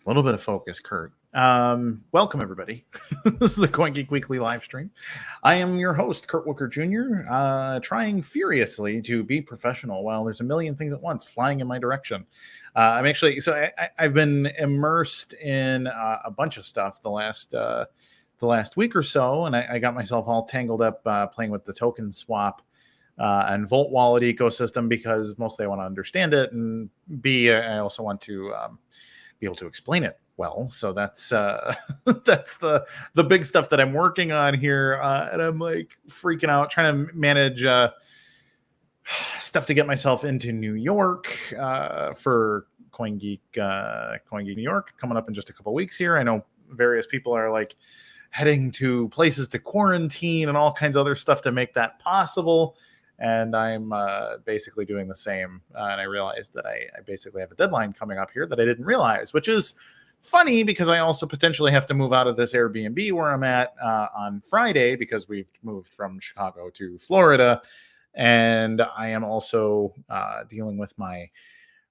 A little bit of focus, Kurt. Welcome, everybody. This is the CoinGeek Weekly live stream. I am your host, Kurt Wuckert Jr., trying furiously to be professional while there's a million things at once flying in my direction. I've been immersed in a bunch of stuff the last week or so, and I got myself all tangled up playing with the token swap and Volt wallet ecosystem because mostly I want to understand it, and B, I also want to be able to explain it well. So that's that's the big stuff that I'm working on here, and I'm like freaking out trying to manage stuff to get myself into New York for CoinGeek New York coming up in just a couple weeks here. I know various people are like heading to places to quarantine and all kinds of other stuff to make that possible. And I'm basically doing the same. And I realized that I basically have a deadline coming up here that I didn't realize, which is funny because I also potentially have to move out of this Airbnb where I'm at on Friday because we've moved from Chicago to Florida. And I am also dealing with my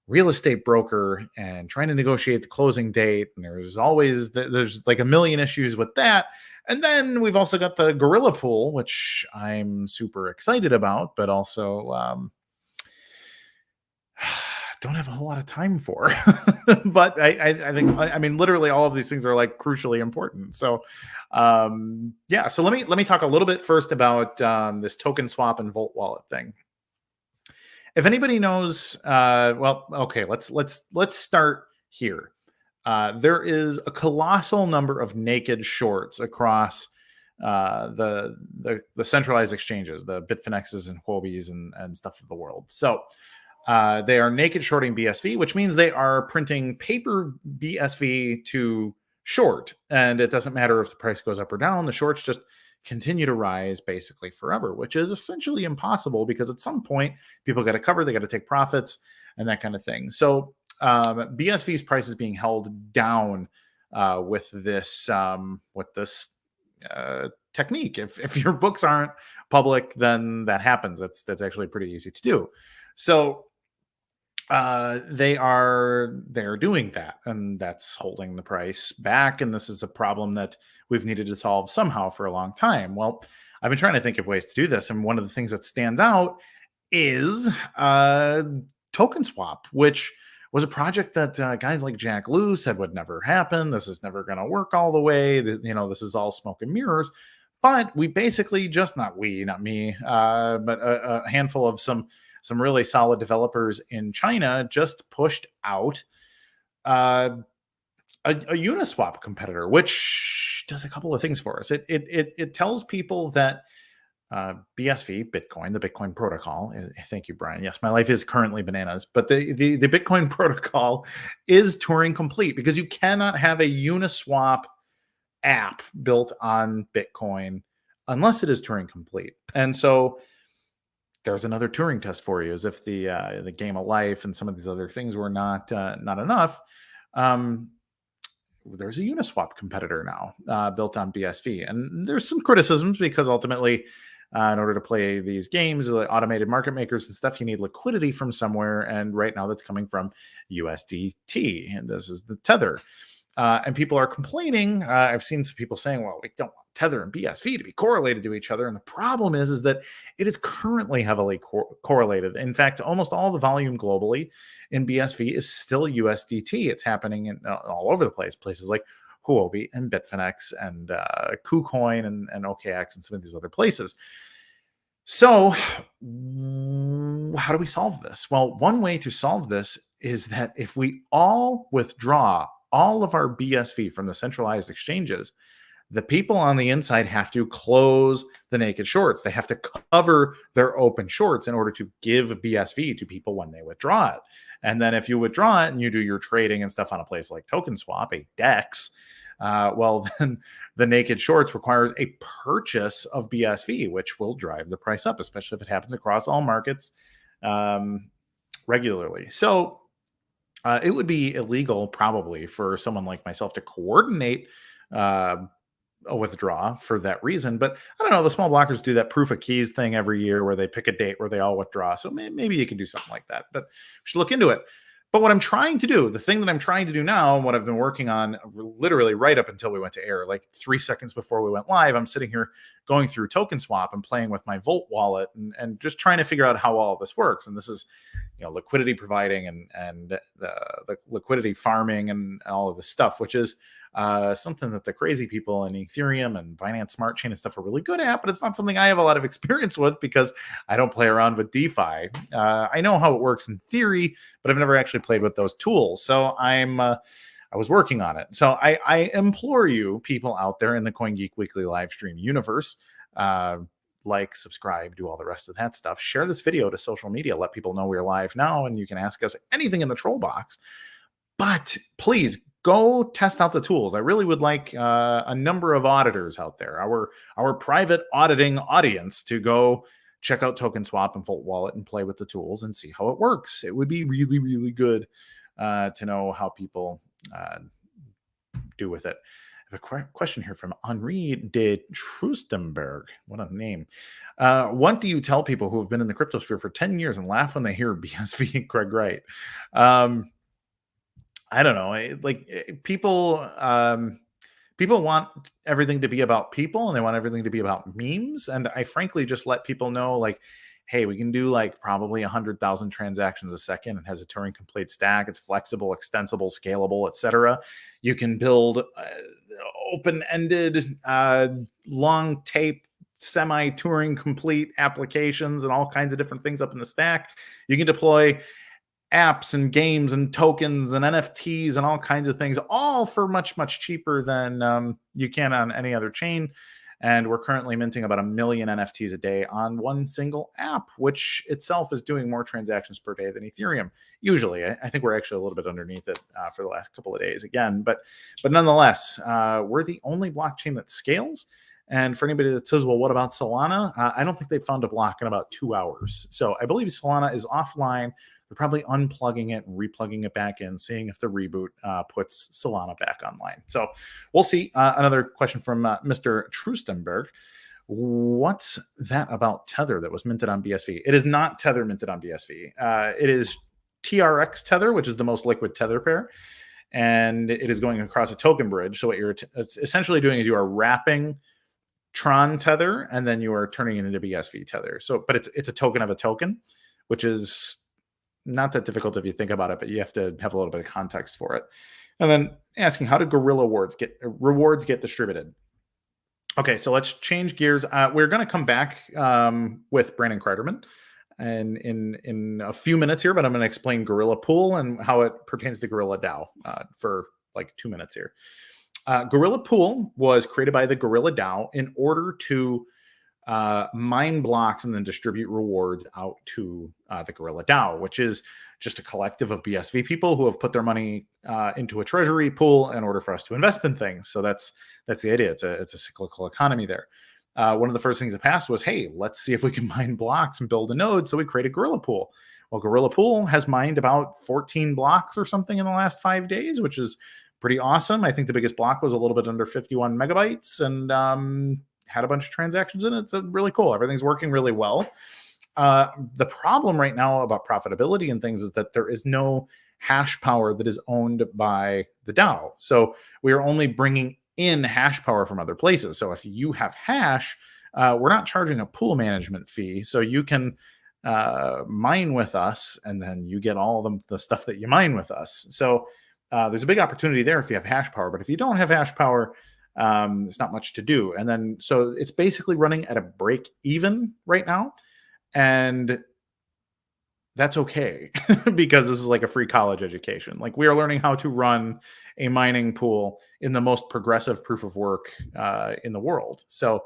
real estate broker and trying to negotiate the closing date. And there's like a million issues with that. And then we've also got the Gorilla Pool, which I'm super excited about, but also don't have a whole lot of time for. But I think, I mean, literally all of these things are like crucially important. So yeah, so let me talk a little bit first about this token swap and Volt wallet thing. If anybody knows, well, okay, let's start here. There is a colossal number of naked shorts across the centralized exchanges, the Bitfinexes and Huobi's and stuff of the world. So they are naked shorting BSV, which means they are printing paper BSV to short. And it doesn't matter if the price goes up or down. The shorts just continue to rise basically forever, which is essentially impossible because at some point people got to cover, they got to take profits and that kind of thing. So BSV's price is being held down with this technique. If your books aren't public, then that happens. That's actually pretty easy to do. So they're doing that, and that's holding the price back. And this is a problem that we've needed to solve somehow for a long time. Well, I've been trying to think of ways to do this, and one of the things that stands out is token swap, which was a project that guys like Jack Lew said would never happen. This is never going to work all the way. This is all smoke and mirrors. But we basically not me, but a handful of some really solid developers in China just pushed out a Uniswap competitor, which does a couple of things for us. It tells people that BSV, Bitcoin, the Bitcoin protocol. Thank you, Brian. Yes, my life is currently bananas, but the Bitcoin protocol is Turing complete because you cannot have a Uniswap app built on Bitcoin unless it is Turing complete. And so there's another Turing test for you, as if the game of life and some of these other things were not enough. There's a Uniswap competitor now built on BSV, and there's some criticisms because ultimately, in order to play these games, the automated market makers and stuff, you need liquidity from somewhere, and right now that's coming from USDT, and this is the Tether. And people are complaining. I've seen some people saying, well, we don't want Tether and BSV to be correlated to each other. And the problem is that it is currently heavily correlated. In fact, almost all the volume globally in BSV is still USDT. It's happening in all over the place, places like Huobi and Bitfinex and KuCoin and OKX and some of these other places. So how do we solve this? Well, one way to solve this is that if we all withdraw all of our BSV from the centralized exchanges, the people on the inside have to close the naked shorts. They have to cover their open shorts in order to give BSV to people when they withdraw it. And then if you withdraw it and you do your trading and stuff on a place like TokenSwap, a DEX, well, then the naked shorts requires a purchase of BSV, which will drive the price up, especially if it happens across all markets regularly. So it would be illegal probably for someone like myself to coordinate a withdrawal for that reason. But I don't know, the small blockers do that proof of keys thing every year where they pick a date where they all withdraw. So maybe you can do something like that, but we should look into it. But what I'm trying to do, the thing that I'm trying to do now, and what I've been working on literally right up until we went to air, like 3 seconds before we went live, I'm sitting here going through Token Swap and playing with my Volt wallet and just trying to figure out how all this works. And this is, liquidity providing and the liquidity farming and all of this stuff, which is something that the crazy people in Ethereum and Binance Smart Chain and stuff are really good at, but it's not something I have a lot of experience with because I don't play around with DeFi. I know how it works in theory, but I've never actually played with those tools. So I was working on it. So I implore you, people out there in the CoinGeek Weekly live stream universe, like, subscribe, do all the rest of that stuff. Share this video to social media. Let people know we're live now, and you can ask us anything in the troll box. But please go test out the tools. I really would like a number of auditors out there, our private auditing audience, to go check out Token Swap and Volt Wallet and play with the tools and see how it works. It would be really, really good to know how people do with it. I have a question here from Henri de Trustenberg. What a name. What do you tell people who have been in the cryptosphere for 10 years and laugh when they hear BSV and Craig Wright? I don't know. People want everything to be about people, and they want everything to be about memes. And I frankly just let people know, like, hey, we can do like probably 100,000 transactions a second. It has a Turing complete stack. It's flexible, extensible, scalable, etc. You can build open-ended, long tape, semi-Turing complete applications and all kinds of different things up in the stack. You can deploy apps and games and tokens and NFTs and all kinds of things, all for much, much cheaper than you can on any other chain. And we're currently minting about 1 million NFTs a day on one single app, which itself is doing more transactions per day than Ethereum. Usually, I think we're actually a little bit underneath it for the last couple of days again. But nonetheless, we're the only blockchain that scales. And for anybody that says, well, what about Solana? I don't think they've found a block in about 2 hours. So I believe Solana is offline. They're probably unplugging it and replugging it back in, seeing if the reboot puts Solana back online. So we'll see. Another question from Mr. Trustenberg. What's that about Tether that was minted on BSV? It is not Tether minted on BSV. It is TRX Tether, which is the most liquid Tether pair. And it is going across a token bridge. So what you're essentially doing is you are wrapping Tron Tether, and then you are turning it into BSV Tether. So, but it's a token of a token, which is not that difficult if you think about it, but you have to have a little bit of context for it. And then asking, how do guerrilla rewards get distributed? Okay, so let's change gears. We're going to come back with Bryan Cryderman and in a few minutes here, but I'm going to explain Gorilla Pool and how it pertains to Gorilla DAO for like 2 minutes here. Gorilla Pool was created by the Gorilla DAO in order to mine blocks and then distribute rewards out to the Gorilla DAO, which is just a collective of BSV people who have put their money into a treasury pool in order for us to invest in things. So that's the idea. It's a cyclical economy there. One of the first things that passed was, hey, let's see if we can mine blocks and build a node. So we created Gorilla Pool. Well, Gorilla Pool has mined about 14 blocks or something in the last 5 days, which is pretty awesome. I think the biggest block was a little bit under 51 megabytes and had a bunch of transactions in it. It's really cool. Everything's working really well. The problem right now about profitability and things is that there is no hash power that is owned by the DAO. So we are only bringing in hash power from other places. So if you have hash, we're not charging a pool management fee. So you can mine with us, and then you get all the stuff that you mine with us. So there's a big opportunity there if you have hash power. But if you don't have hash power, there's not much to do. And then, so it's basically running at a break even right now. And that's okay because this is like a free college education. Like, we are learning how to run a mining pool in the most progressive proof of work in the world. So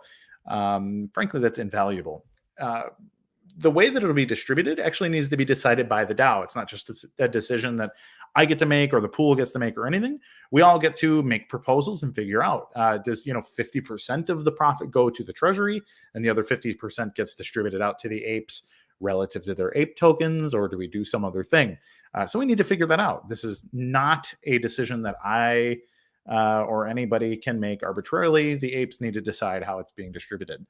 frankly, that's invaluable. The way that it'll be distributed actually needs to be decided by the DAO. It's not just a decision that I get to make or the pool gets to make or anything. We all get to make proposals and figure out, does 50% of the profit go to the treasury and the other 50% gets distributed out to the apes relative to their ape tokens, or do we do some other thing? So we need to figure that out. This is not a decision that I or anybody can make arbitrarily. The apes need to decide how it's being distributed.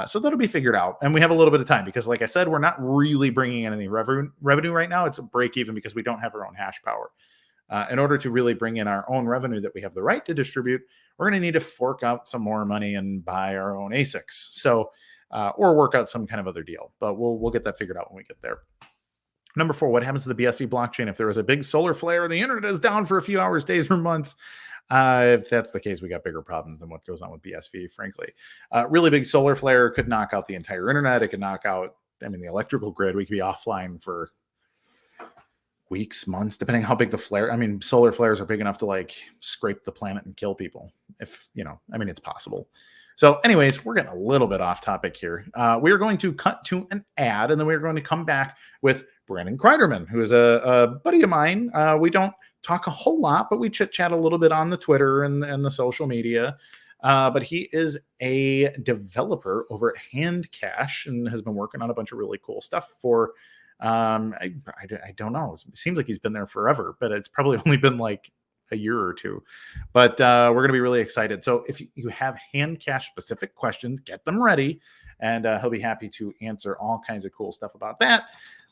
So that'll be figured out. And we have a little bit of time because, like I said, we're not really bringing in any revenue right now. It's a break even because we don't have our own hash power. In order to really bring in our own revenue that we have the right to distribute, we're going to need to fork out some more money and buy our own ASICs. So, or work out some kind of other deal. But we'll get that figured out when we get there. Number 4, what happens to the BSV blockchain if there is a big solar flare and the internet is down for a few hours, days, or months? If that's the case, we got bigger problems than what goes on with BSV, frankly. Really big solar flare could knock out the entire internet. It could knock out, the electrical grid. We could be offline for weeks, months, depending on how big the flare. Solar flares are big enough to like scrape the planet and kill people. If, it's possible. So anyways, we're getting a little bit off topic here. We are going to cut to an ad, and then we're going to come back with Bryan Cryderman, who is a buddy of mine. We don't talk a whole lot, but we chit-chat a little bit on the Twitter and the social media. But he is a developer over at Handcash and has been working on a bunch of really cool stuff for, I don't know. It seems like he's been there forever, but it's probably only been like a year or two. But we're going to be really excited. So if you have Handcash specific questions, get them ready, and he'll be happy to answer all kinds of cool stuff about that.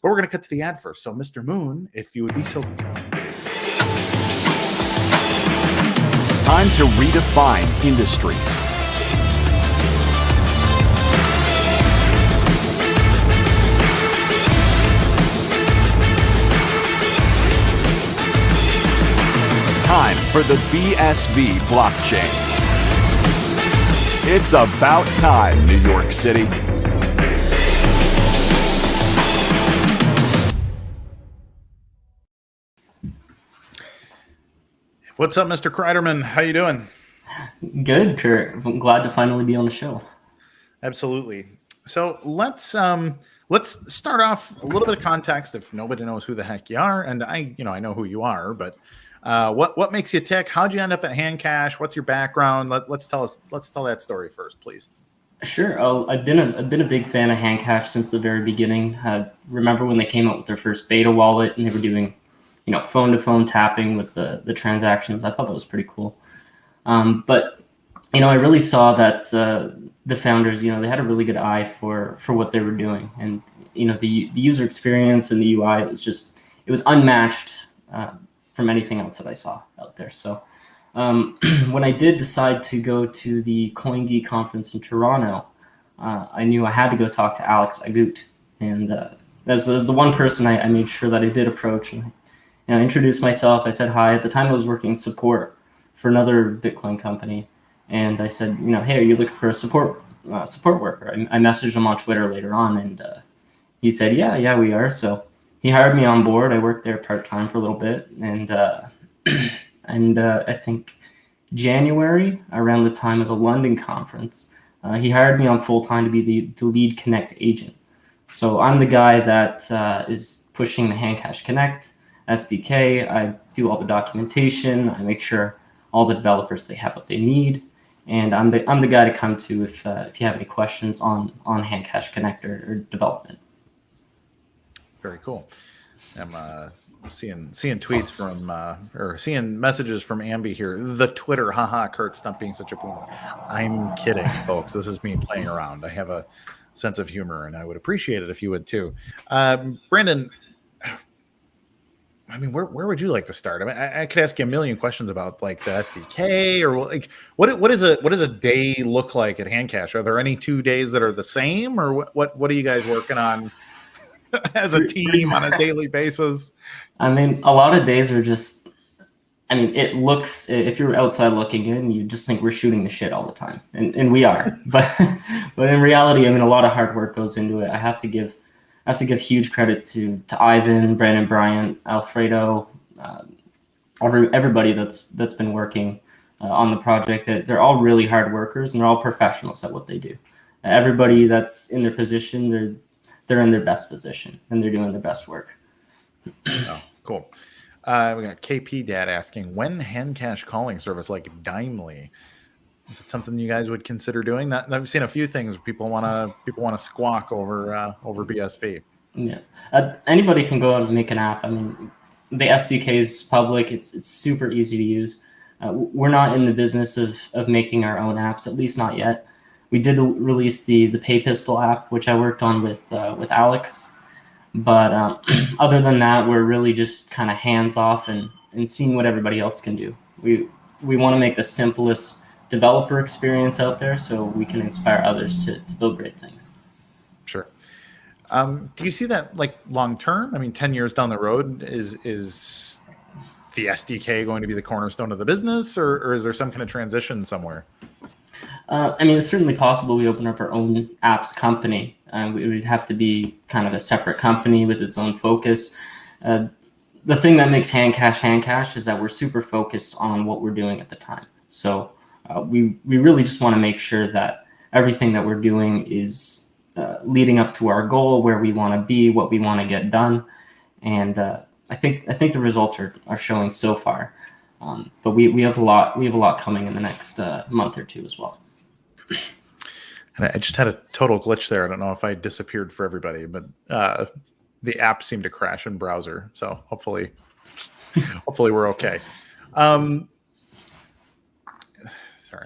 But we're going to cut to the ad first. So Mr. Moon, if you would be so... Time to redefine industries. Time for the BSV blockchain. It's about time, New York City. What's up, Mr. Cryderman? How you doing? Good, Kurt. I'm glad to finally be on the show. Absolutely. So let's start off a little bit of context if nobody knows who the heck you are, and I know who you are, but what makes you tick? How'd you end up at Handcash? What's your background? Let's tell that story first, please. Sure. I've been a big fan of Handcash since the very beginning. I remember when they came out with their first beta wallet and they were doing, phone to phone tapping with the transactions. I thought that was pretty cool. But I really saw that the founders, they had a really good eye for what they were doing, and the user experience and the UI, it was unmatched from anything else that I saw out there. So when I did decide to go to the CoinGeek conference in Toronto, I knew I had to go talk to Alex Agut, and as the one person I made sure that I did approach, and I introduced myself. I said hi. At the time, I was working support for another Bitcoin company, and I said, hey, are you looking for a support worker? I messaged him on Twitter later on, and he said, yeah, we are. So he hired me on board. I worked there part-time for a little bit, and I think January, around the time of the London conference, he hired me on full-time to be the lead Connect agent. So I'm the guy that is pushing the Handcash Connect SDK. I do all the documentation. I make sure all the developers, they have what they need, and I'm the guy to come to if you have any questions on Handcash Connect or development. Very cool. I'm seeing tweets from or seeing messages from Ambi here. The Twitter, haha, Kurt, stop being such a boomer. I'm kidding, folks. This is me playing around. I have a sense of humor, and I would appreciate it if you would too. Brandon, where would you like to start? I could ask you a million questions about like the SDK, or like what does a day look like at Handcash? Are there any 2 days that are the same, or what are you guys working on as a team on a daily basis? A lot of days are just, it looks, if you're outside looking in, you just think we're shooting the shit all the time, and we are, but in reality, a lot of hard work goes into it. I have to give huge credit to Ivan, Brandon, Brian, Alfredo, everybody that's been working on the project. That they're all really hard workers and they're all professionals at what they do. Everybody that's in their position, they're in their best position and they're doing their best work. Oh, cool. We got KP Dad asking, when Handcash calling service like Dimely, is it something you guys would consider doing? That I've seen a few things where people want to squawk over BSV. Yeah, anybody can go out and make an app. The SDK is public. It's super easy to use. We're not in the business of making our own apps, at least not yet. We did release the Pay Pistol app, which I worked on with Alex. But other than that, we're really just kind of hands off and seeing what everybody else can do. We want to make the simplest developer experience out there so we can inspire others to build great things. Sure. Do you see that like long term? I mean, 10 years down the road, is the SDK going to be the cornerstone of the business, or is there some kind of transition somewhere? I mean, it's certainly possible we open up our own apps company. We would have to be kind of a separate company with its own focus. The thing that makes Handcash is that we're super focused on what we're doing at the time. So we really just want to make sure that everything that we're doing is leading up to our goal, where we want to be, what we want to get done. And I think the results are showing so far. But we have a lot coming in the next month or two as well. And I just had a total glitch there. I don't know if I disappeared for everybody, but the app seemed to crash in browser. So hopefully we're okay. Sorry,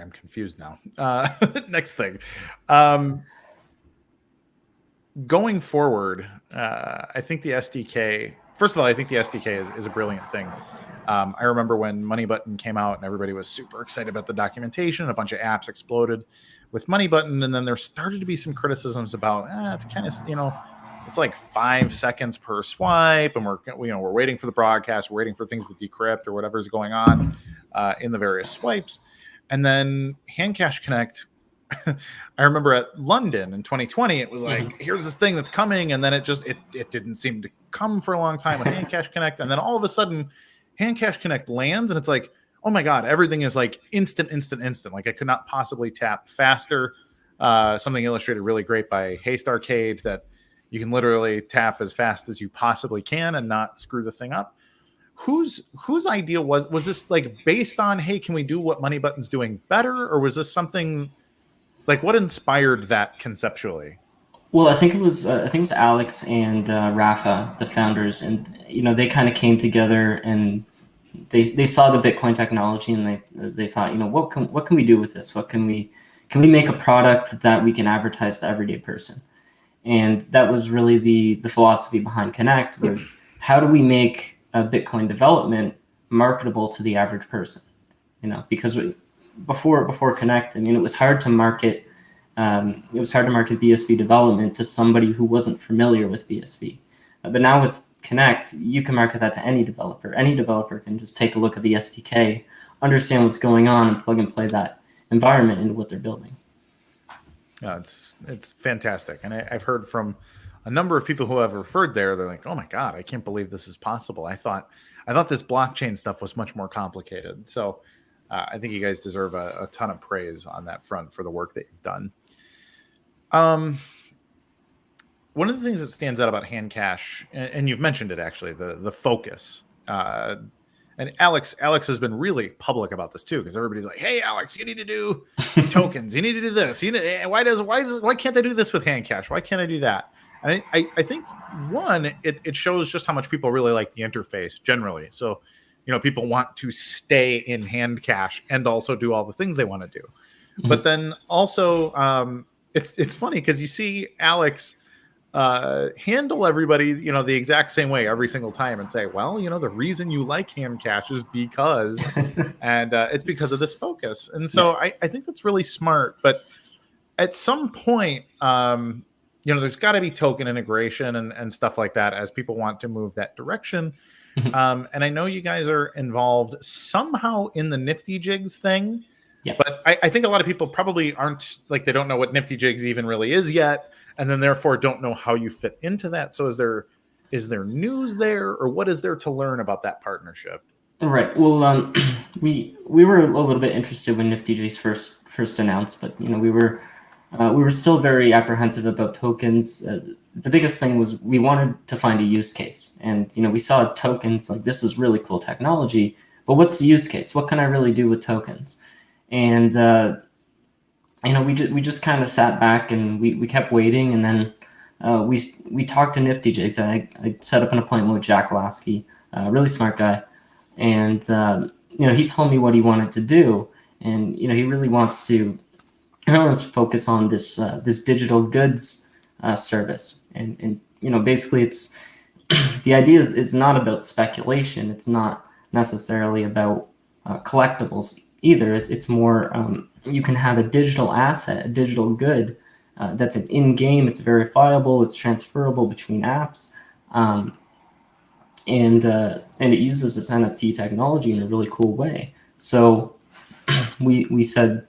I'm confused now. Next thing. Going forward, I think the SDK, first of all, I think the SDK is a brilliant thing. I remember when Money Button came out and everybody was super excited about the documentation. A bunch of apps exploded with Money Button, and then there started to be some criticisms about it's kind of, it's like 5 seconds per swipe, and we're waiting for the broadcast, we're waiting for things to decrypt or whatever's going on in the various swipes. And then Handcash Connect, I remember at London in 2020, it was like, here's this thing that's coming, and then it didn't seem to come for a long time with Handcash Connect, and then all of a sudden Handcash Connect lands, and it's like, oh my God, everything is like instant. Like I could not possibly tap faster. Something illustrated really great by Haste Arcade, that you can literally tap as fast as you possibly can and not screw the thing up. Whose idea was this, like, based on, hey, can we do what Money Button's doing better? Or was this something like, what inspired that conceptually? Well, I think it was Alex and Rafa, the founders, and they kind of came together and they saw the Bitcoin technology, and they thought, what can we do with this? What can we make a product that we can advertise to the everyday person? And that was really the philosophy behind Connect, was how do we make Bitcoin development marketable to the average person? Because before Connect, I mean, it was hard to market. It was hard to market BSV development to somebody who wasn't familiar with BSV. But now with Connect, you can market that to any developer. Any developer can just take a look at the SDK, understand what's going on, and plug and play that environment into what they're building. Yeah, it's fantastic. And I've heard from a number of people who have referred there. They're like, oh my God, I can't believe this is possible. I thought this blockchain stuff was much more complicated. So I think you guys deserve a ton of praise on that front for the work that you've done. One of the things that stands out about Handcash, and you've mentioned it actually, the focus. And Alex has been really public about this too, because everybody's like, "Hey, Alex, you need to do tokens. You need to do this. Why can't I do this with Handcash? Why can't I do that?" And I think one, it shows just how much people really like the interface generally. So, people want to stay in Handcash and also do all the things they want to do. Mm-hmm. But then also, it's funny because you see Alex handle everybody, the exact same way every single time and say, well, the reason you like Handcash is because, and it's because of this focus. And so I think that's really smart. But at some point, there's got to be token integration and stuff like that as people want to move that direction. And I know you guys are involved somehow in the Nifty Jigs thing. Yeah. But I think a lot of people probably aren't, like, they don't know what Nifty Jigs even really is yet, and then therefore don't know how you fit into that. So is there news there, or what is there to learn about that partnership? Right. Well, we were a little bit interested when Nifty Jigs first announced, but we were still very apprehensive about tokens. The biggest thing was we wanted to find a use case, and we saw tokens like, this is really cool technology, but what's the use case? What can I really do with tokens? And we just kind of sat back and we kept waiting, and then we talked to Nifty Jigs. I set up an appointment with Jack Lasky, a really smart guy, and he told me what he wanted to do, and he really wants to let's focus on this this digital goods service. And basically it's the idea is not about speculation. It's not necessarily about collectibles either. It's more you can have a digital asset, a digital good that's an in-game. It's verifiable. It's transferable between apps, and it uses this NFT technology in a really cool way. So we said,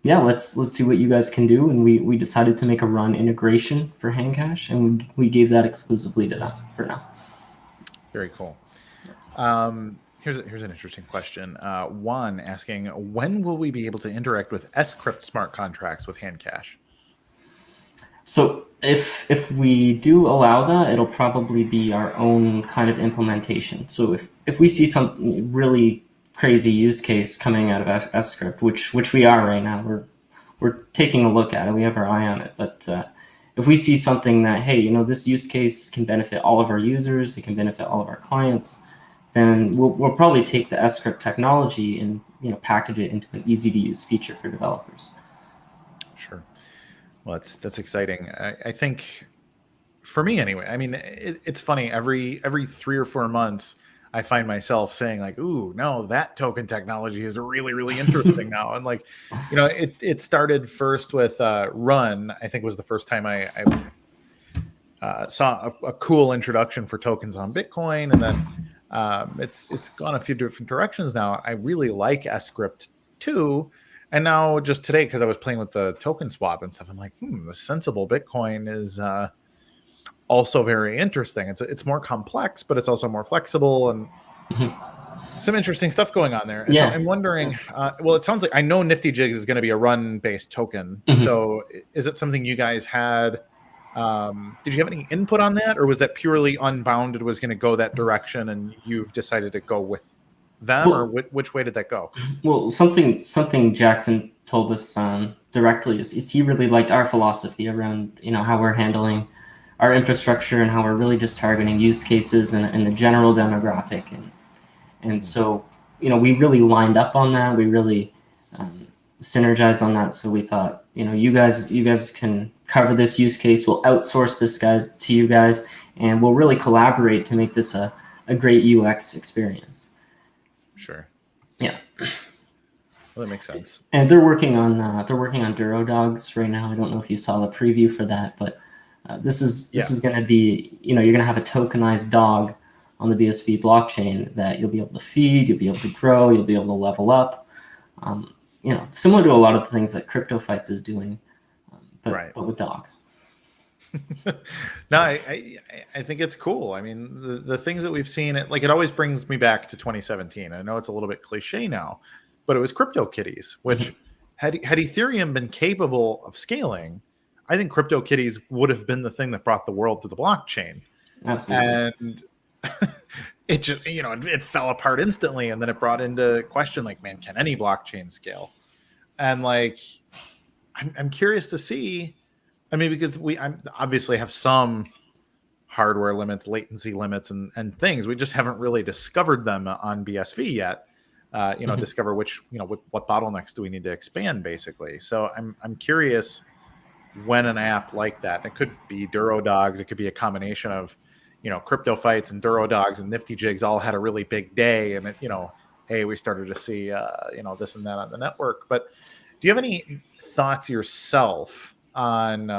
yeah, let's see what you guys can do, and we decided to make a run integration for Handcash, and we gave that exclusively to them for now. Very cool. Here's an interesting question. Juan asking, when will we be able to interact with Scrypt smart contracts with Handcash? So if we do allow that, it'll probably be our own kind of implementation. So if we see some really crazy use case coming out of Scrypt, which we are right now, we're taking a look at it. We have our eye on it. But if we see something that, hey, this use case can benefit all of our users, it can benefit all of our clients, then we'll probably take the Scrypt technology and package it into an easy to use feature for developers. Sure. Well, that's exciting. I think for me anyway, I mean, it's funny, every 3 or 4 months, I find myself saying like, ooh, no, that token technology is really, really interesting now. And like, it started first with Run, I think was the first time I saw a cool introduction for tokens on Bitcoin. And then it's gone a few different directions now. I really like Scrypt too. And now just today, because I was playing with the token swap and stuff, I'm like, the sensible Bitcoin is also very interesting. It's more complex, but it's also more flexible and some interesting stuff going on there. Yeah. So I'm wondering, well, it sounds like I know Nifty Jigs is going to be a run-based token. So is it something you guys had? Did you have any input on that, or was that purely Unbounded was going to go that direction and you've decided to go with them, or which way did that go? Well, something Jackson told us directly is he really liked our philosophy around how we're handling our infrastructure and how we're really just targeting use cases and the general demographic, and so we really lined up on that. We really synergized on that. So we thought you guys can cover this use case. We'll outsource this guys to you guys, and we'll really collaborate to make this a great UX experience. Sure. Yeah. Well, that makes sense. And they're working on Duro Dogs right now. I don't know if you saw the preview for that, but this is going to be you're going to have a tokenized dog on the BSV blockchain that you'll be able to feed, you'll be able to grow, you'll be able to level up. Similar to a lot of the things that CryptoFights is doing, but with dogs. No, I think it's cool. I mean, the things that we've seen, it always brings me back to 2017. I know it's a little bit cliche now, but it was CryptoKitties, which had Ethereum been capable of scaling, I think CryptoKitties would have been the thing that brought the world to the blockchain. Absolutely. And it just, it fell apart instantly. And then it brought into question, like, man, can any blockchain scale? And like, I'm curious to see. I mean, because I obviously have some hardware limits, latency limits, and things. We just haven't really discovered them on BSV yet. Discover which, what bottlenecks do we need to expand, basically. So I'm curious when an app like that, it could be Duro Dogs, it could be a combination of, CryptoFights and Duro Dogs and Nifty Jigs all had a really big day, and hey, we started to see, this and that on the network. But do you have any thoughts yourself on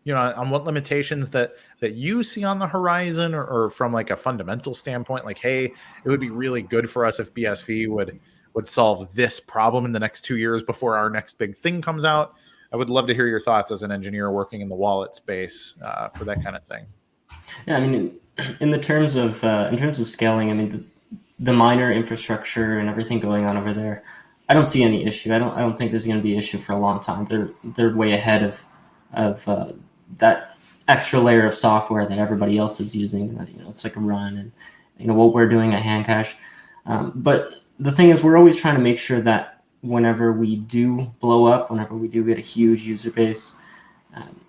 on what limitations that you see on the horizon, or from like a fundamental standpoint, like, hey, it would be really good for us if BSV would solve this problem in the next 2 years before our next big thing comes out? I would love to hear your thoughts as an engineer working in the wallet space for that kind of thing. Yeah, I mean, in terms of scaling, I mean, the miner infrastructure and everything going on over there, I don't see any issue. I don't think there's going to be an issue for a long time. They're way ahead of that extra layer of software that everybody else is using. It's like a Run and what we're doing at Handcash. But the thing is, we're always trying to make sure that whenever we do blow up, whenever we do get a huge user base,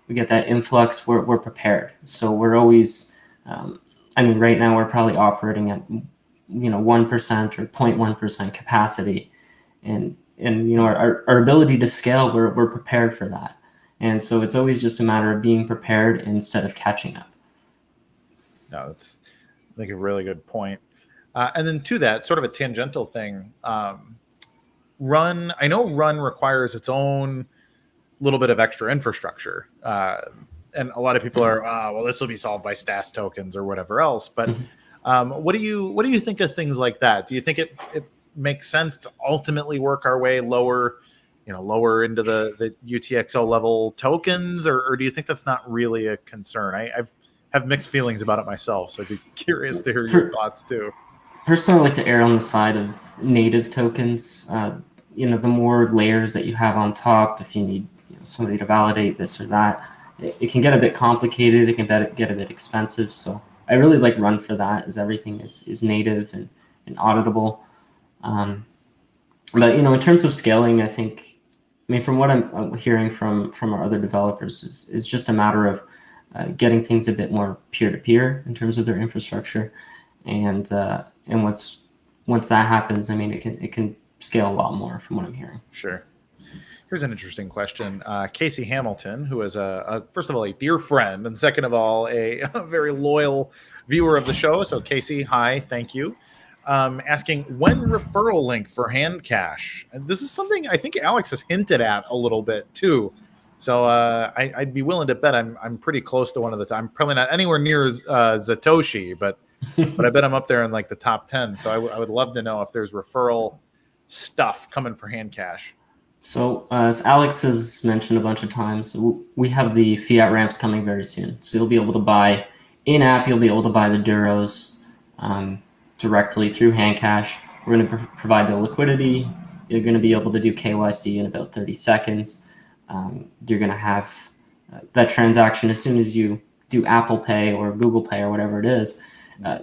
we get that influx, we're prepared. So we're always, right now we're probably operating at 1% or 0.1% capacity. And and our ability to scale, we're prepared for that. And so it's always just a matter of being prepared instead of catching up. No, that's, I think, a really good point. And then to that, sort of a tangential thing, Run, I know Run requires its own little bit of extra infrastructure. And a lot of people are, well, this will be solved by STAS tokens or whatever else. But what do you think of things like that? Do you think it makes sense to ultimately work our way lower into the UTXO level tokens, or do you think that's not really a concern? I have mixed feelings about it myself, so I'd be curious to hear your thoughts too. Personally, I like to err on the side of native tokens. The more layers that you have on top, if you need somebody to validate this or that, it can get a bit complicated. It can get a bit expensive. So I really like Run for that, as everything is native and auditable. But in terms of scaling, from what I'm hearing from our other developers, is just a matter of getting things a bit more peer-to-peer in terms of their infrastructure, and once that happens, it can scale a lot more from what I'm hearing. Sure. Here's an interesting question. Casey Hamilton, who is first of all, a dear friend, and second of all, a very loyal viewer of the show. So Casey, hi, thank you. Asking, when referral link for Handcash? And this is something I think Alex has hinted at a little bit too. So I'd be willing to bet I'm pretty close to one of the time. Probably not anywhere near Satoshi, but I bet I'm up there in like the top 10. So I would love to know if there's referral stuff coming for Handcash. So as Alex has mentioned a bunch of times, we have the fiat ramps coming very soon. So you'll be able to buy in-app, you'll be able to buy the Duros directly through Handcash. We're going to provide the liquidity. You're going to be able to do KYC in about 30 seconds. You're going to have that transaction as soon as you do Apple Pay or Google Pay or whatever it is.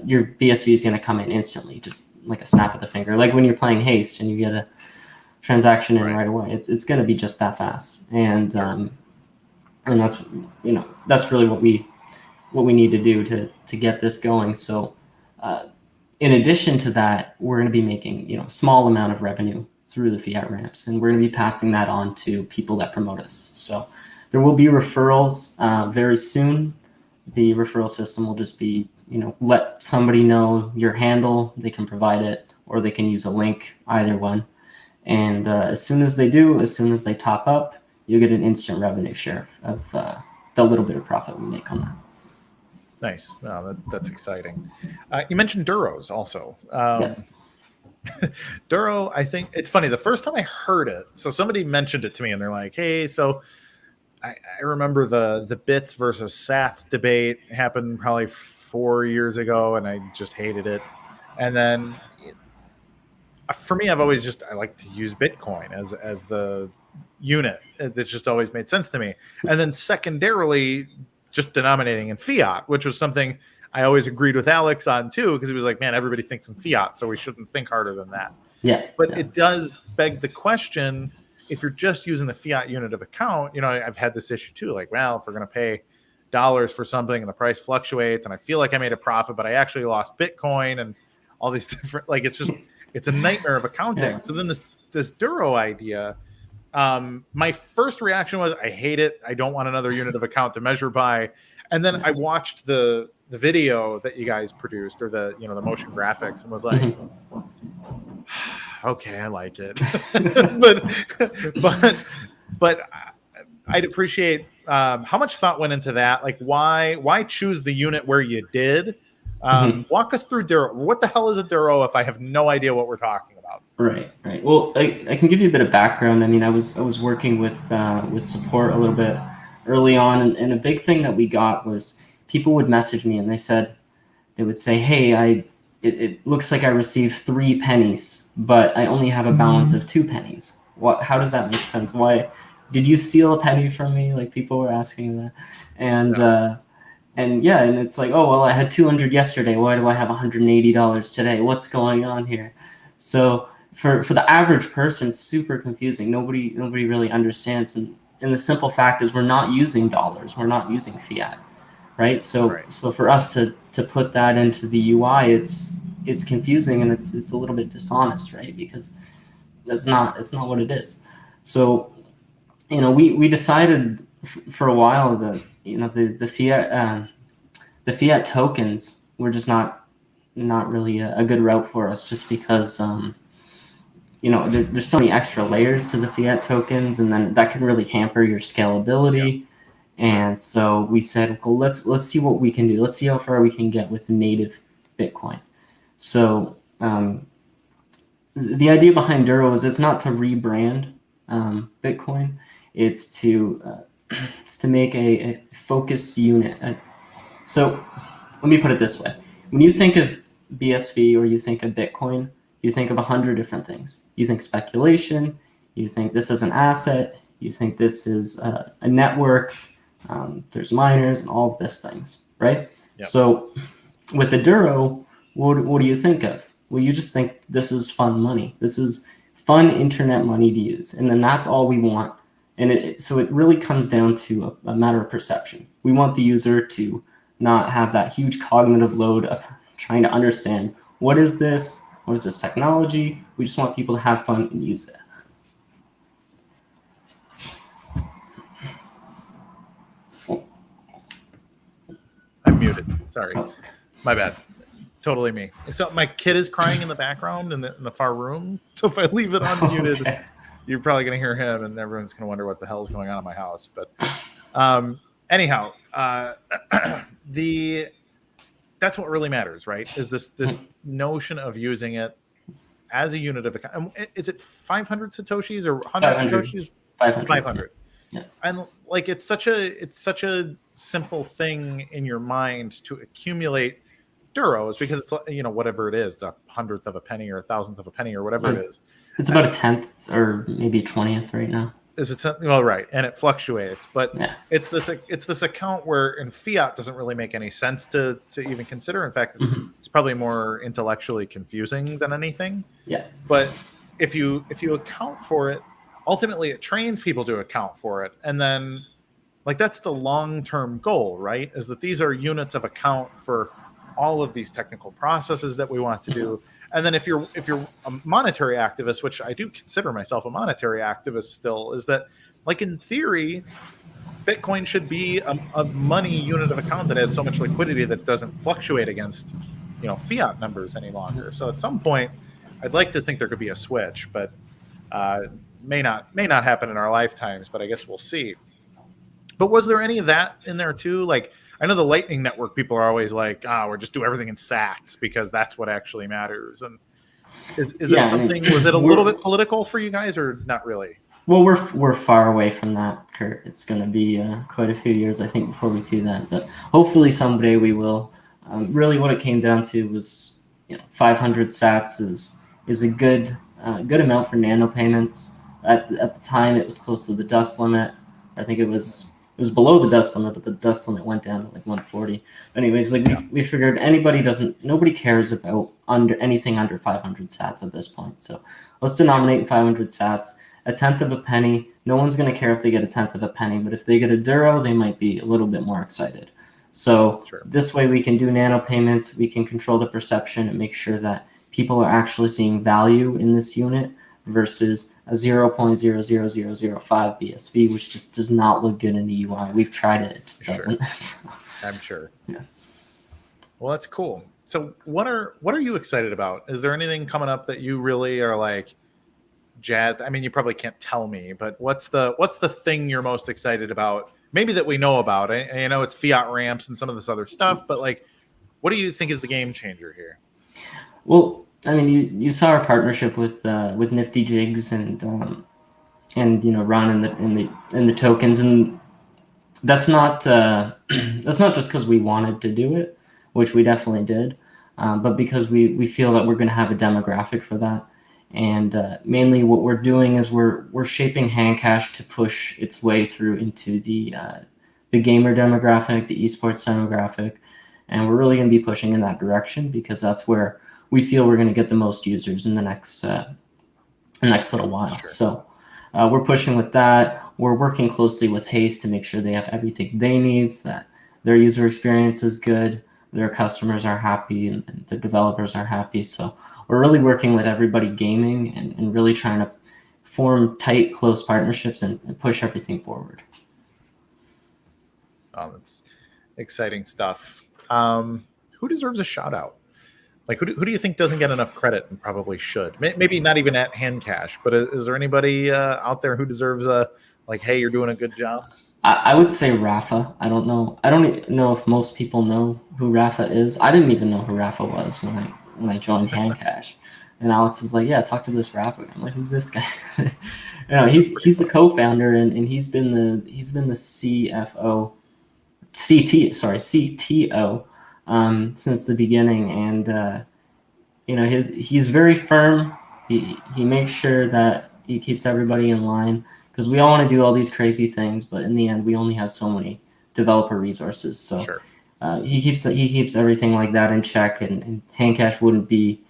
Your BSV is going to come in instantly, just like a snap of the finger. Like when you're playing Haste and you get a transaction in right away. It's going to be just that fast, and that's that's really what we need to do to get this going. So in addition to that, we're going to be making a small amount of revenue through the fiat ramps, and we're going to be passing that on to people that promote us. So there will be referrals very soon. The referral system will just be let somebody know your handle, they can provide it, or they can use a link, either one. And as soon as they top up, you'll get an instant revenue share of the little bit of profit we make on that. Nice. Oh, that's exciting. You mentioned Duros also. Yes. Duro, I think it's funny. The first time I heard it, so somebody mentioned it to me and they're like, hey, so I remember the bits versus sats debate happened probably 4 years ago, and I just hated it. And then for me, I like to use Bitcoin as the unit. That's just always made sense to me. And then secondarily, just denominating in fiat, which was something I always agreed with Alex on too, because he was like, man, everybody thinks in fiat, so we shouldn't think harder than that. Yeah. But it does beg the question, if you're just using the fiat unit of account, I've had this issue too, like, well, if we're going to pay dollars for something and the price fluctuates and I feel like I made a profit, but I actually lost Bitcoin and all these different, like, it's a nightmare of accounting. Yeah. So then this Duro idea, my first reaction was, I hate it. I don't want another unit of account to measure by. And then I watched the video that you guys produced, or the motion graphics, and was like, okay, I like it. but I'd appreciate how much thought went into that. Like, why choose the unit where you did? Walk us through Duro. What the hell is a Duro if I have no idea what we're talking about? Right. Well, I can give you a bit of background. I was working with support a little bit early on, and a big thing that we got was people would message me and they would say, hey, it looks like I received 3 pennies, but I only have a balance of 2 pennies. How does that make sense? Why did you steal a penny from me? Like, people were asking that, and it's like, oh, well, I had 200 yesterday. Why do I have $180 today? What's going on here? So for the average person, it's super confusing. Nobody really understands. And the simple fact is, we're not using dollars. We're not using fiat, right? So for us to put that into the UI, it's confusing, and it's a little bit dishonest, right? Because it's not what it is. So, we decided for a while that the fiat tokens were just not really a good route for us, just because there's so many extra layers to the fiat tokens, and then that can really hamper your scalability. And so we said, well, let's see what we can do. Let's see how far we can get with native Bitcoin. So the idea behind Duro is it's not to rebrand Bitcoin. It's to make a focused unit. So let me put it this way. When you think of BSV or you think of Bitcoin, you think of 100 different things. You think speculation. You think this is an asset. You think this is a network. There's miners and all of these things, right? Yep. So with the Duro, what do you think of? Well, you just think this is fun money. This is fun internet money to use. And then that's all we want. And so it really comes down to a matter of perception. We want the user to not have that huge cognitive load of trying to understand what is this technology. We just want people to have fun and use it. I'm muted. Sorry. Oh. My bad. Totally me. So my kid is crying in the background in the far room. So if I leave it unmuted, Okay. You're probably going to hear him, and everyone's going to wonder what the hell is going on in my house. But anyhow, that's what really matters, right? Is this notion of using it as a unit of account. Is it 500 Satoshis or 100 Satoshis? 500. Yeah. And like it's such a simple thing in your mind to accumulate Duros, because it's, whatever it is, it's a 100th of a penny or a 1,000th of a penny or whatever it is. It's about a 10th or maybe 20th right now. Is it well, right, and it fluctuates, but yeah. It's this account where in fiat doesn't really make any sense to even consider. In fact, it's probably more intellectually confusing than anything. Yeah. But if you account for it, ultimately it trains people to account for it, and then like that's the long-term goal, right? Is that these are units of account for all of these technical processes that we want to do. And then if you're a monetary activist, which I do consider myself a monetary activist still, is that like in theory, Bitcoin should be a money unit of account that has so much liquidity that it doesn't fluctuate against, fiat numbers any longer. So at some point, I'd like to think there could be a switch, but may not happen in our lifetimes, but I guess we'll see. But was there any of that in there too? Like, I know the Lightning Network people are always like, we're just do everything in sats because that's what actually matters. And is that something? Was it a little bit political for you guys, or not really? Well, we're far away from that, Kurt. It's going to be quite a few years, I think, before we see that. But hopefully someday we will. Really, what it came down to was, 500 sats is a good amount for nano payments. At the time, it was close to the dust limit. I think it was below the dust limit, but the dust limit went down to like 140. Anyways, we figured nobody cares about anything under 500 sats at this point. So let's denominate in 500 sats, a 1/10 of a penny. No one's going to care if they get a 1/10 of a penny, but if they get a Duro, they might be a little bit more excited. So This way we can do nano payments. We can control the perception and make sure that people are actually seeing value in this unit versus a 0.00005 BSV, which just does not look good in the UI. We've tried it; it just doesn't. I'm sure. Yeah. Well, that's cool. So, what are you excited about? Is there anything coming up that you really are like jazzed? I mean, you probably can't tell me, but what's the thing you're most excited about? Maybe that we know about. I know it's fiat ramps and some of this other stuff, but like, what do you think is the game changer here? Well, I mean, you saw our partnership with Nifty Jigs and Ron in the tokens, and that's not just because we wanted to do it, which we definitely did, but because we feel that we're going to have a demographic for that, and mainly what we're doing is we're shaping Handcash to push its way through into the gamer demographic, the esports demographic, and we're really going to be pushing in that direction because that's where we feel we're going to get the most users in the next little while. Sure. So we're pushing with that. We're working closely with Haste to make sure they have everything they need, that their user experience is good, their customers are happy, and their developers are happy. So we're really working with everybody gaming and really trying to form tight, close partnerships and push everything forward. Oh, that's exciting stuff. Who deserves a shout out? Like, who do you think doesn't get enough credit and probably should? Maybe not even at Handcash, but is there anybody out there who deserves a, like, hey, you're doing a good job? I would say Rafa. I don't know if most people know who Rafa is. I didn't even know who Rafa was when I joined Handcash. And Alex is like, yeah, talk to this Rafa. I'm like, who's this guy? He's the co-founder and he's been the CTO since the beginning. And he's very firm. He makes sure that he keeps everybody in line, because we all want to do all these crazy things, but in the end, we only have so many developer resources. So Sure. He keeps everything like that in check, and Handcash wouldn't be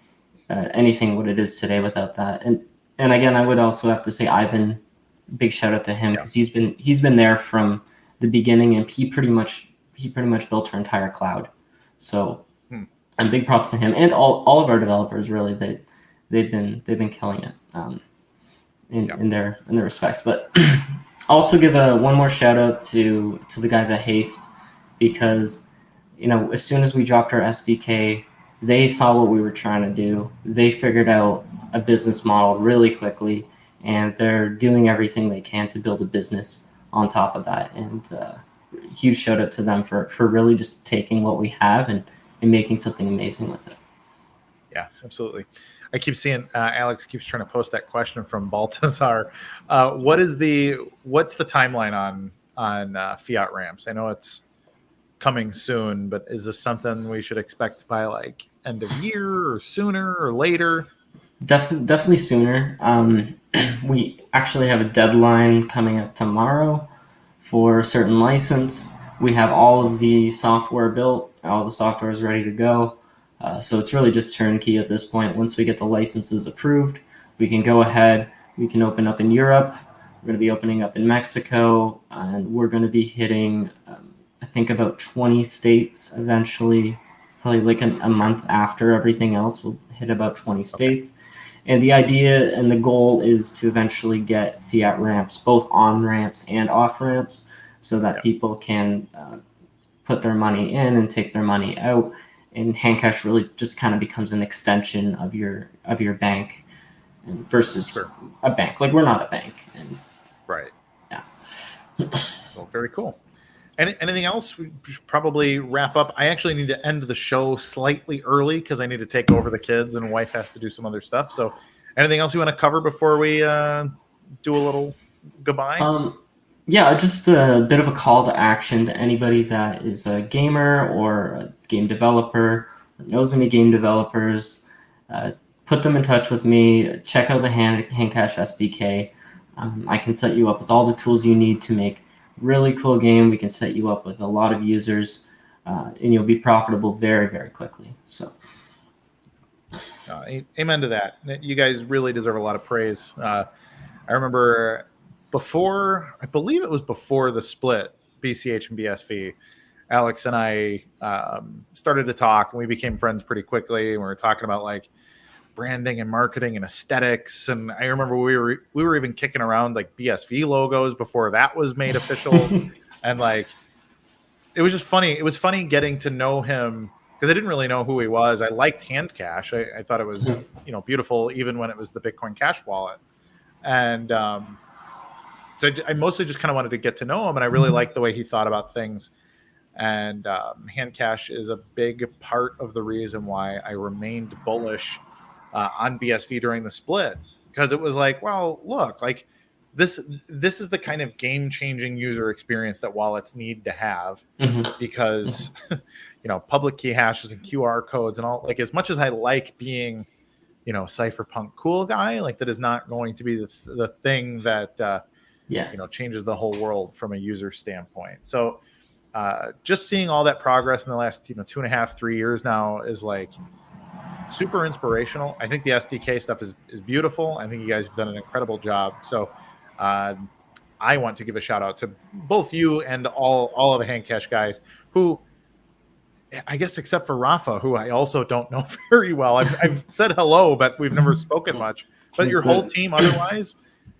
anything what it is today without that. And again, I would also have to say Ivan, big shout out to him, because he's been there from the beginning, and he pretty much built our entire cloud. So and big props to him and all of our developers. Really, they've been killing it. In their respects. But also give one more shout out to the guys at Haste, because as soon as we dropped our SDK, they saw what we were trying to do. They figured out a business model really quickly, and they're doing everything they can to build a business on top of that. And huge shout out to them for really just taking what we have and making something amazing with it. Yeah, absolutely. I keep seeing Alex keeps trying to post that question from Baltazar. What's the timeline on fiat ramps? I know it's coming soon, but is this something we should expect by like end of year or sooner or later? Definitely sooner. We actually have a deadline coming up tomorrow for a certain license. We have all of the software built. All the software is ready to go. So it's really just turnkey at this point. Once we get the licenses approved, we can go ahead. We can open up in Europe. We're going to be opening up in Mexico, and we're going to be hitting, I think, about 20 states eventually. Probably like a month after everything else, we'll hit about 20 states. And the idea and the goal is to eventually get fiat ramps, both on ramps and off ramps, so that people can put their money in and take their money out. And Handcash really just kind of becomes an extension of your bank versus a bank. Like, we're not a bank. And, right. Yeah. Well, very cool. Anything else? We should probably wrap up. I actually need to end the show slightly early because I need to take over the kids, and wife has to do some other stuff. So anything else you want to cover before we do a little goodbye? Yeah, just a bit of a call to action to anybody that is a gamer or a game developer, or knows any game developers. Put them in touch with me. Check out the Handcash SDK. I can set you up with all the tools you need to make really cool game. We can set you up with a lot of users, and you'll be profitable very, very quickly. So, amen to that. You guys really deserve a lot of praise. I remember I believe it was before the split, BCH and BSV, Alex and I started to talk, and we became friends pretty quickly. And we were talking about like branding and marketing and aesthetics. And I remember we were even kicking around like BSV logos before that was made official. And like, it was just funny. It was funny getting to know him, because I didn't really know who he was. I liked Handcash. I thought it was, beautiful, even when it was the Bitcoin Cash wallet. And so I mostly just kind of wanted to get to know him, and I really liked the way he thought about things. And Handcash is a big part of the reason why I remained bullish on BSV during the split, because it was like, well, look, like this is the kind of game-changing user experience that wallets need to have, because public key hashes and QR codes and all, like, as much as I like being cypherpunk cool guy, like, that is not going to be the thing that changes the whole world from a user standpoint. So just seeing all that progress in the last 2.5-3 years now is like super inspirational. I think the SDK stuff is beautiful. I think you guys have done an incredible job. So I want to give a shout out to both you and all of the Handcash guys who, I guess except for Rafa, who I also don't know very well. I've said hello, but we've never spoken much. But your whole team, otherwise,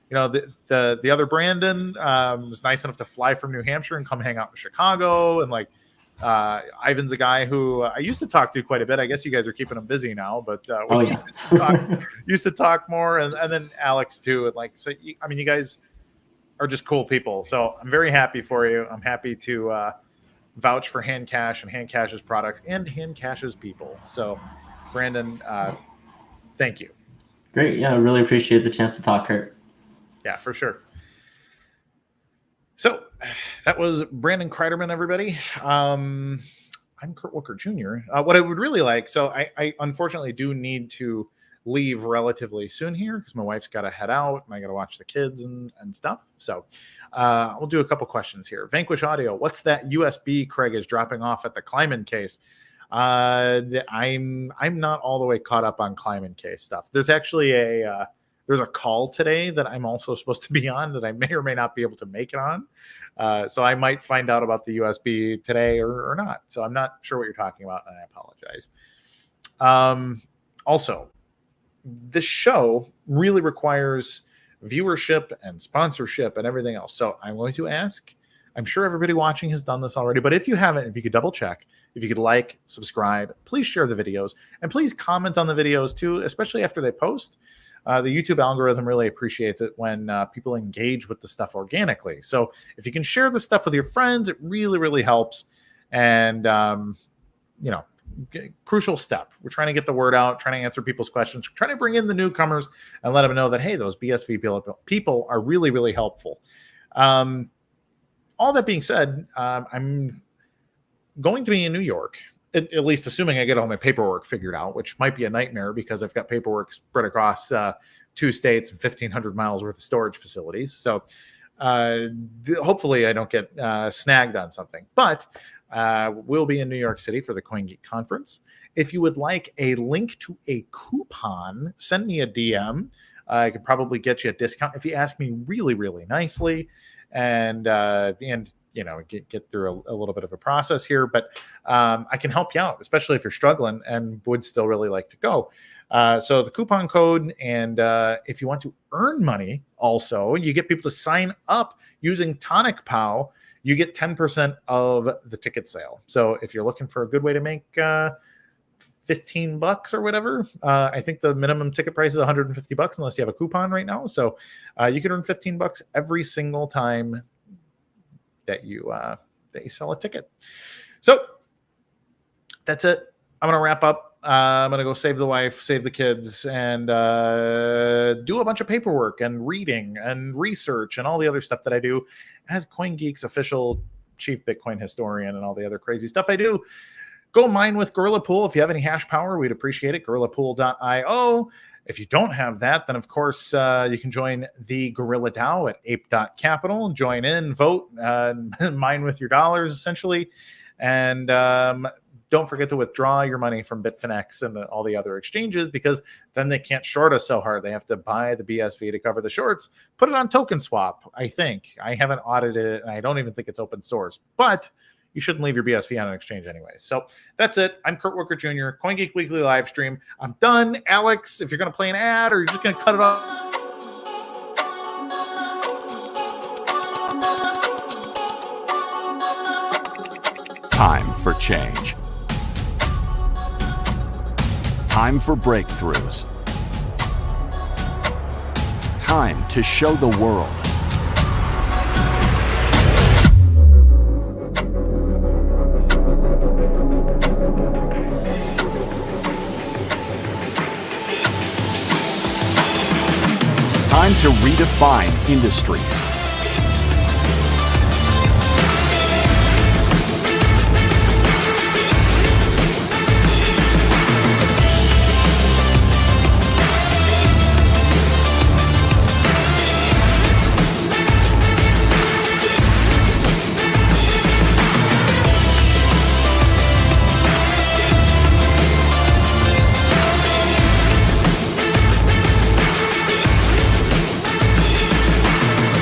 the other Brandon was nice enough to fly from New Hampshire and come hang out in Chicago, and like Ivan's a guy who I used to talk to quite a bit. I guess you guys are keeping him busy now, but used to talk more, and then Alex too, and like so. I mean, you guys are just cool people, so I'm very happy for you. I'm happy to vouch for Handcash and Handcash's products and Handcash's people. So, Brandon, thank you. Great. Yeah, I really appreciate the chance to talk, Kurt. Yeah, for sure. So that was Bryan Cryderman, everybody. I'm Kurt Wuckert Jr. What I would really like, so I unfortunately do need to leave relatively soon here because my wife's got to head out and I got to watch the kids and stuff. So we'll do a couple questions here. Vanquish Audio, what's that USB Craig is dropping off at the Kleiman case? I'm not all the way caught up on Kleiman case stuff. There's actually there's a call today that I'm also supposed to be on that I may or may not be able to make it on. So I might find out about the USB today or not. So I'm not sure what you're talking about, and I apologize. Also, this show really requires viewership and sponsorship and everything else. So I'm going to ask, I'm sure everybody watching has done this already, but if you haven't, if you could double check, if you could like, subscribe, please share the videos, and please comment on the videos too, especially after they post. The YouTube algorithm really appreciates it when people engage with the stuff organically. So if you can share the stuff with your friends, it really, really helps. And, crucial step. We're trying to get the word out, trying to answer people's questions, trying to bring in the newcomers and let them know that, hey, those BSV people are really, really helpful. All that being said, I'm going to be in New York, at least assuming I get all my paperwork figured out, which might be a nightmare because I've got paperwork spread across 2 states and 1,500 miles worth of storage facilities. So hopefully I don't get snagged on something. But we'll be in New York City for the CoinGeek conference. If you would like a link to a coupon, send me a DM. I could probably get you a discount if you ask me really, really nicely, and get through a little bit of a process here. But I can help you out, especially if you're struggling and would still really like to go. So the coupon code, and if you want to earn money, also you get people to sign up using Tonic Pow. You get 10% of the ticket sale. So if you're looking for a good way to make $15 or whatever, I think the minimum ticket price is $150 unless you have a coupon right now. So you can earn $15 every single time that you sell a ticket. So that's it. I'm gonna wrap up. I'm gonna go save the wife, save the kids, and do a bunch of paperwork and reading and research and all the other stuff that I do as CoinGeek's official chief Bitcoin historian and all the other crazy stuff I do. Go mine with Gorilla Pool. If you have any hash power, we'd appreciate it. GorillaPool.io. If you don't have that, then of course you can join the Gorilla DAO at ape.capital. Join in, vote, mine with your dollars essentially, and don't forget to withdraw your money from Bitfinex and all the other exchanges, because then they can't short us so hard. They have to buy the BSV to cover the shorts. Put it on TokenSwap, I think. I haven't audited it, and I don't even think it's open source. But you shouldn't leave your BSV on an exchange anyway. So that's it. I'm Kurt Wuckert Jr., CoinGeek Weekly live stream. I'm done. Alex, if you're going to play an ad or you're just going to cut it off. Time for change. Time for breakthroughs. Time to show the world. Time to redefine industries.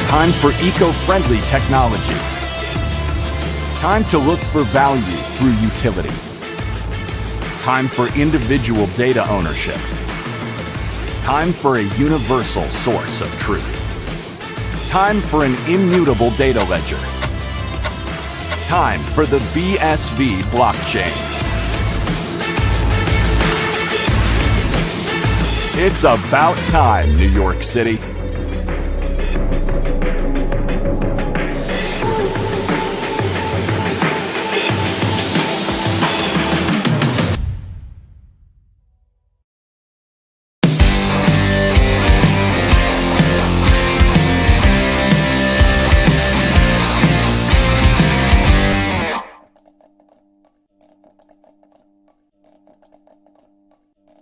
Time for eco-friendly technology. Time to look for value through utility. Time for individual data ownership. Time for a universal source of truth. Time for an immutable data ledger. Time for the BSV blockchain. It's about time, New York City.